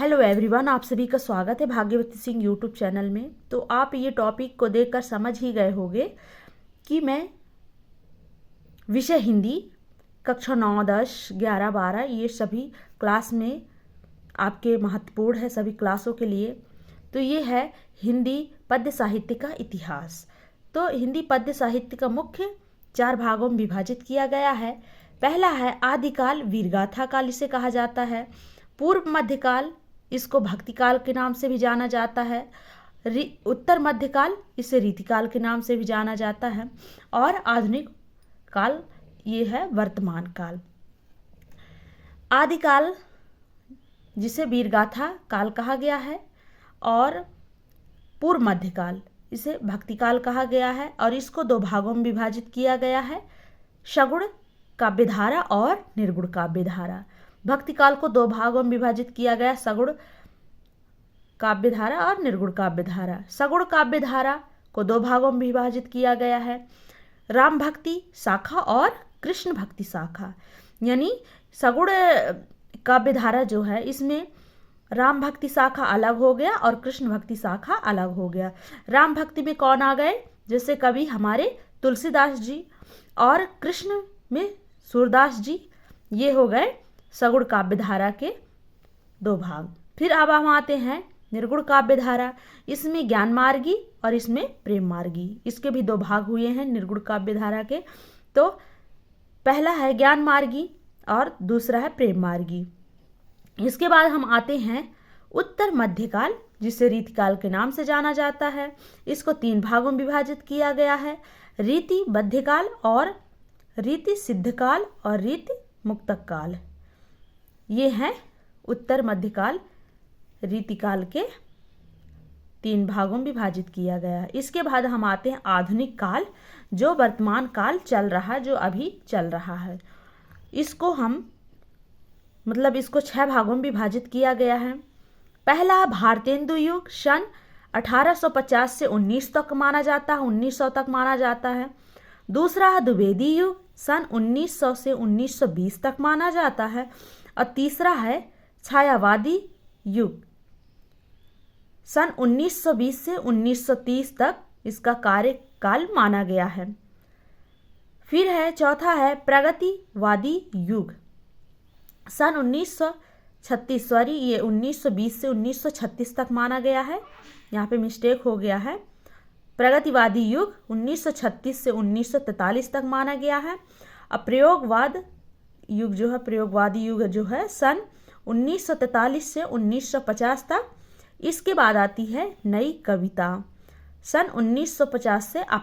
Hello everyone, आप सभी का स्वागत है भाग्यवती सिंह यूट्यूब चैनल में। तो आप ये टॉपिक को देखकर समझ ही गए होंगे कि मैं विषय हिंदी कक्षा 9, 10, 11, 12 ये सभी क्लास में आपके महत्वपूर्ण है सभी क्लासों के लिए। तो ये है हिंदी पद्य साहित्य का इतिहास। तो हिंदी पद्य साहित्य का मुख्य 4 भागों में विभाजित किया गया है। पहला है आदिकाल, वीरगाथा काल इसे कहा जाता है। पूर्व मध्यकाल, इसको भक्तिकाल के नाम से भी जाना जाता है। उत्तर मध्यकाल, इसे रीतिकाल के नाम से भी जाना जाता है। और आधुनिक काल, ये है वर्तमान काल। आदिकाल, जिसे वीरगाथा काल कहा गया है, और पूर्व मध्यकाल, इसे भक्तिकाल कहा गया है। और इसको 2 भागों में विभाजित किया गया है, सगुण काव्यधारा और निर्गुण काव्यधारा। भक्तिकाल को 2 भागों में विभाजित किया गया, सगुण काव्यधारा और निर्गुण काव्यधारा। सगुण काव्यधारा को 2 भागों में विभाजित किया गया है, राम भक्ति शाखा और कृष्ण भक्ति शाखा। यानी सगुण काव्यधारा जो है, इसमें राम भक्ति शाखा अलग हो गया और कृष्ण भक्ति शाखा अलग हो गया। राम भक्ति में कौन आ गए? जैसे कवि हमारे तुलसीदास जी, और कृष्ण में सूरदास जी। ये हो गए सगुण काव्यधारा के 2 भाग। फिर अब हम आते हैं निर्गुण काव्यधारा। इसमें ज्ञान मार्गी और इसमें प्रेम मार्गी, इसके भी 2 भाग हुए हैं निर्गुण काव्यधारा के। तो पहला है ज्ञान मार्गी और दूसरा है प्रेम मार्गी। इसके बाद हम आते हैं उत्तर मध्यकाल, जिसे रीतिकाल के नाम से जाना जाता है। इसको 3 भागों में विभाजित किया गया है, रीति बद्धकाल और रीति सिद्धकाल और रीति मुक्तक काल। ये है उत्तर मध्यकाल, रीतिकाल के 3 भागों में विभाजित किया गया। इसके बाद हम आते हैं आधुनिक काल, जो वर्तमान काल चल रहा है, जो अभी चल रहा है। इसको इसको 6 भागों में विभाजित किया गया है। पहला भारतेंदु युग, सन 1850 से 19 तक माना जाता है, 1900 तक माना जाता है। दूसरा है द्विवेदी युग, सन 1900 से 1920 तक माना जाता है। और तीसरा है छायावादी युग, सन 1920 से 1930 तक इसका कार्यकाल माना गया है। फिर है चौथा है प्रगतिवादी युग, सन 1936, सॉरी ये 1920 से 1936 तक माना गया है, यहाँ पे मिस्टेक हो गया है। प्रगतिवादी युग 1936 से 1943 तक माना गया है। अब प्रयोगवाद युग जो है, प्रयोगवादी युग जो है, सन 1943 से 1950 तक। इसके बाद आती है नई कविता, सन 1950 से